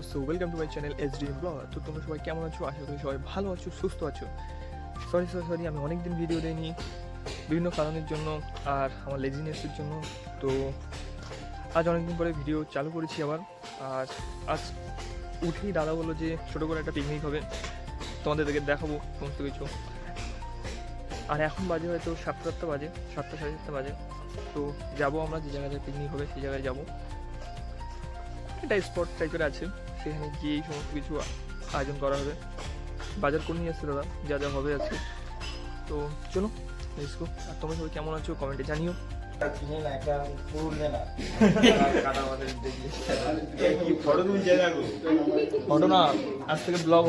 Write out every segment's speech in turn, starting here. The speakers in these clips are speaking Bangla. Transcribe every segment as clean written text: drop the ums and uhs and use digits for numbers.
So welcome to my channel SDM blog. তো তোমরা সবাই কেমন আছো? আশা করি সবাই ভালো আছো, সুস্থ আছো। সরি আমি অনেকদিন ভিডিও দিইনি বিভিন্ন কারণের জন্য আর আমার লেজিনেসের জন্য। তো আজ অনেকদিন পরে ভিডিও চালু করেছি আবার। আর আজ উঠেই দাদা বললো যে ছোটো করে একটা পিকনিক হবে, তোমাদেরকে দেখাবো সমস্ত কিছু। আর এখন বাজে হয়তো 7:30 বাজে, 7টা সাড়ে 7টা বাজে। তো যাবো আমরা যে জায়গায় পিকনিক হবে সেই জায়গায় যাবো। একটা স্পট টাইপের আছে, সেখানে গিয়েই সমস্ত কিছু আয়োজন করা হবে। বাজার করে নিয়ে আসছে দাদা, যা যা হবে আছে। তো চলো লেটস গো। আর তোমরা সবাই কেমন আছো কমেন্টে জানিও। ফটো না, আজ থেকে ব্লগ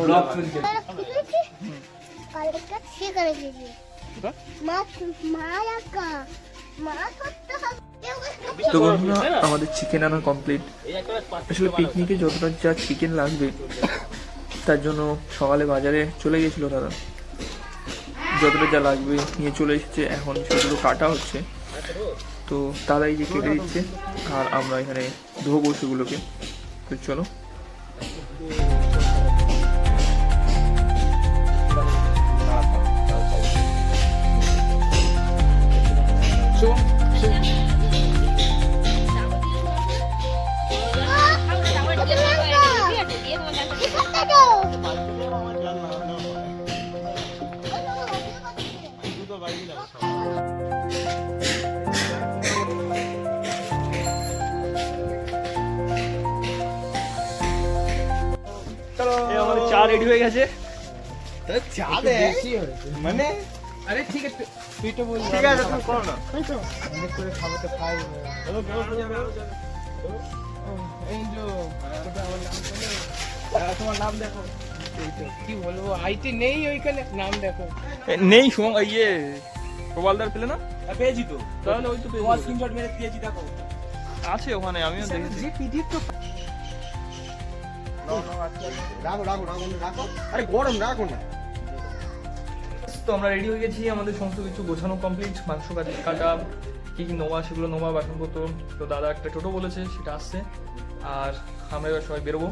তো বন্ধুরা, আমাদের চিকেন আনা কমপ্লিট। আসলে পিকনিকে যতটা যা চিকেন লাগবে তার জন্য সকালে বাজারে চলে গেছিলো দাদা, যতটা যা লাগবে নিয়ে চলে এসেছে। এখন সেগুলো কাটা হচ্ছে, তো দাদাই যে কেটে দিচ্ছে আর আমরা এখানে ধোবো সেগুলোকে। তো চলো। আমাদের চা রেডি হয়ে গেছে। চা দে মানে আরে ঠিক আছে, তুই তো বল। ঠিক আছে, তুমি করো না। তাই তো অনেক করে খাবো তো খাই। এই যে এটা আমার নাম বলে, তোমার নাম দেখো। এই তো কি বলবো, আইটি নেই ওইখানে, নাম দেখো। নেই ইয়ে প্রবালদার পেলে না পেয়েছি তো, তাহলে ওই তো তোমার স্ক্রিনশট মেরে দিয়েছি, দেখো আছে ওখানে, আমিও দেখেছি। যে পিডিএফ তো রাখো রাখো রাখো রাখো, আরে গরম রাখো না। তো আমরা রেডি হয়ে গেছি, আমাদের সমস্ত কিছু গোছানো কমপ্লিট। মাংস কাটা কি কি নোয়া, সেগুলো নোয়া বাসনপত্র। তো দাদা একটা টোটো বলেছে, সেটা আসছে। আর আমরা এবার সবাই বেরোবো।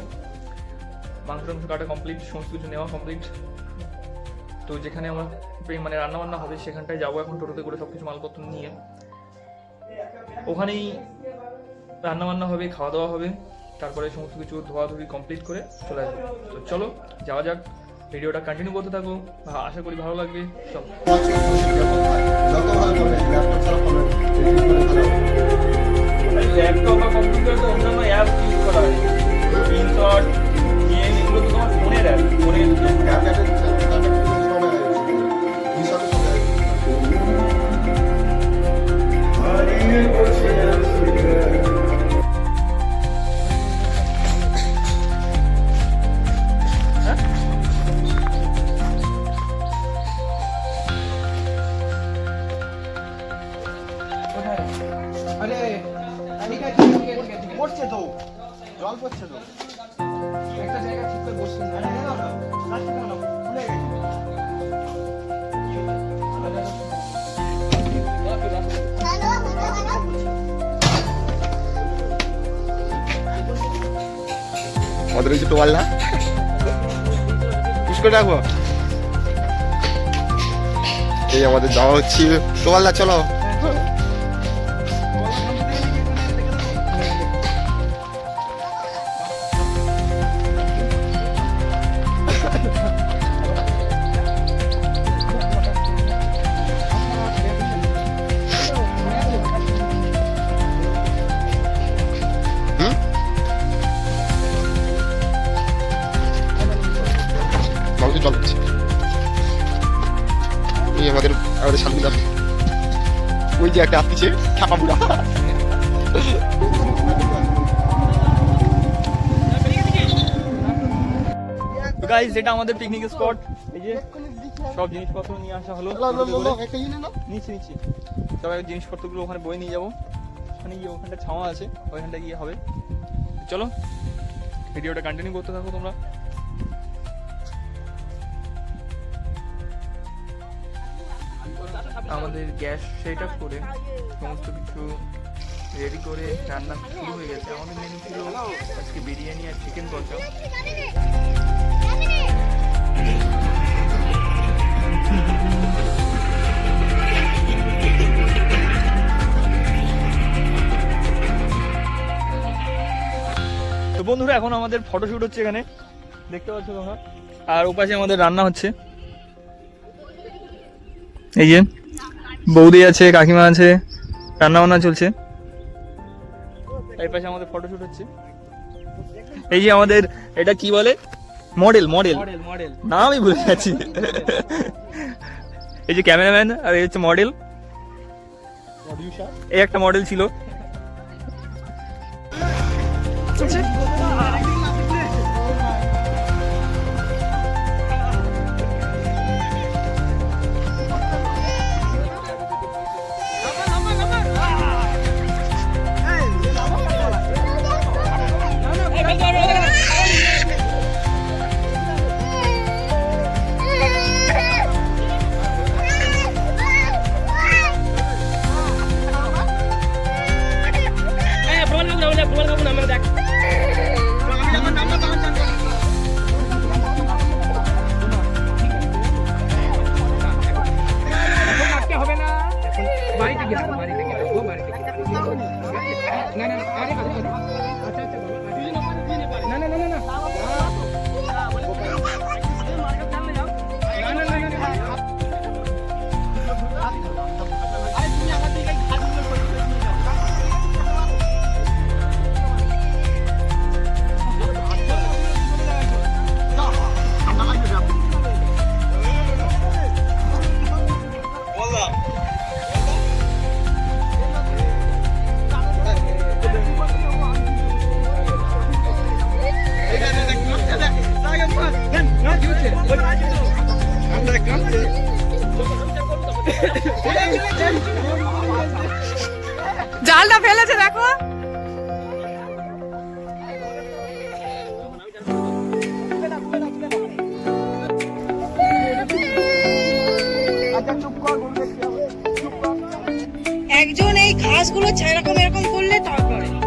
মাংস কাটা কমপ্লিট, সমস্ত কিছু নেওয়া কমপ্লিট। তো যেখানে আমার মানে রান্নাবান্না হবে সেখানটায় যাবো এখন টোটোতে করে, সব কিছু মালপত্র নিয়ে। ওখানেই রান্নাবান্না হবে, খাওয়া দাওয়া হবে, তারপরে সমস্ত কিছু ধোয়াধুয়ি কমপ্লিট করে চলে আসবো। তো চলো যাওয়া যাক, ভিডিওটা কন্টিনিউ করতে থাকো, আশা করি ভালো লাগবে। সব ল্যাপটপ বা কম্পিউটারে অন্যান্য অ্যাপ ইউজ করা হয়, স্ক্রিনশট, গেম, এগুলো তো তোমার ফোনের অ্যাপ, ফোনের পড়ছে তো, জল পড়ছে তো, একটা জায়গা ঠিক করে বসছে না। ভুলে গেছি। আমাদের ওই যে টোয়াল না, করে রাখবো। এই আমাদের যাওয়া হচ্ছে টোয়াল না, চলো। জল হচ্ছে এই আমাদের সামনে ওই যে একটা আসছে ছাপা বুড়া। গাইস, এটা আমাদের পিকনিক স্পট। এই যে সব জিনিসপত্র নিয়ে আসা হলো, নিচ্ছি সবাই জিনিসপত্রগুলো ওখানে বয়ে নিয়ে যাবো। ওখানে গিয়ে ওখানটা ছাওয়া আছে, ওইখানটা গিয়ে হবে। চলো ভিডিওটা কন্টিনিউ করতে থাকো তোমরা। আমাদের গ্যাস সেট আপ করে সমস্ত কিছু রেডি করে রান্না শুরু হয়ে গেছে। আমাদের মেনু ছিল আজকে বিরিয়ানি আর চিকেন কষা। তো বন্ধুরা এখন আমাদের ফটোশুট হচ্ছে এখানে, দেখতে পাচ্ছ তোমরা। আর ওপাশে আমাদের রান্না হচ্ছে, এই যে বৌদি আছে, কাকিমা আছে, রান্না বান্না চলছে। এই পাশে আমাদের ফটোশুট হচ্ছে। এই যে আমাদের এটা কি বলে, মডেল মডেল মডেল না আমি ভুলে যাচ্ছি। এই যে ক্যামেরাম্যান আর এই হচ্ছে মডেল। এই একটা মডেল ছিল। জালটা ফেলেছে দেখো। একজন এই ঘাসগুলো এরকম এরকম করলে তারপরে এই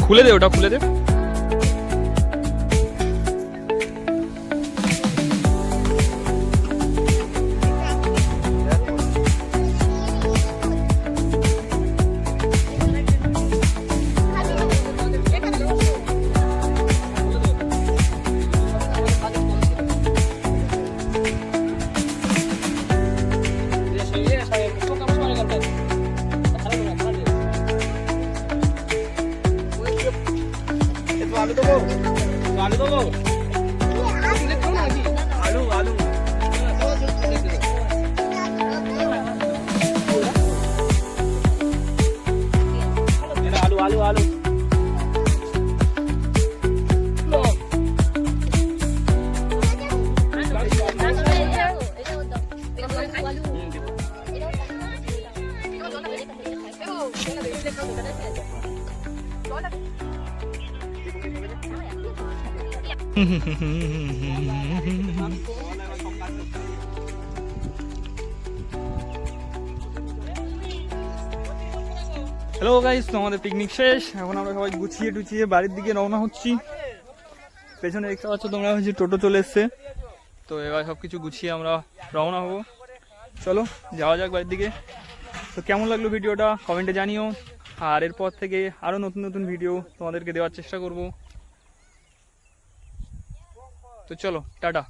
খুলে দে, ওটা খুলে দে। আলু দেবো আলু আলু আলু আলু আলু হ্যালো গাইস, তো আমাদের পিকনিক শেষ। এখন আমরা সবাই গুছিয়ে টুছিয়ে বাড়ির দিকে রওনা হচ্ছি। পেছনে দেখতে পাচ্ছ তোমরা, হচ্ছে টোটো চলে এসছে। তো এবার সব কিছু গুছিয়ে আমরা রওনা হবো। চলো যাওয়া যাক বাড়ির দিকে। তো কেমন লাগলো ভিডিওটা কমেন্টে জানিও, আর এরপর থেকে আরও নতুন নতুন ভিডিও তোমাদেরকে দেওয়ার চেষ্টা করব। তো চলো, টাটা।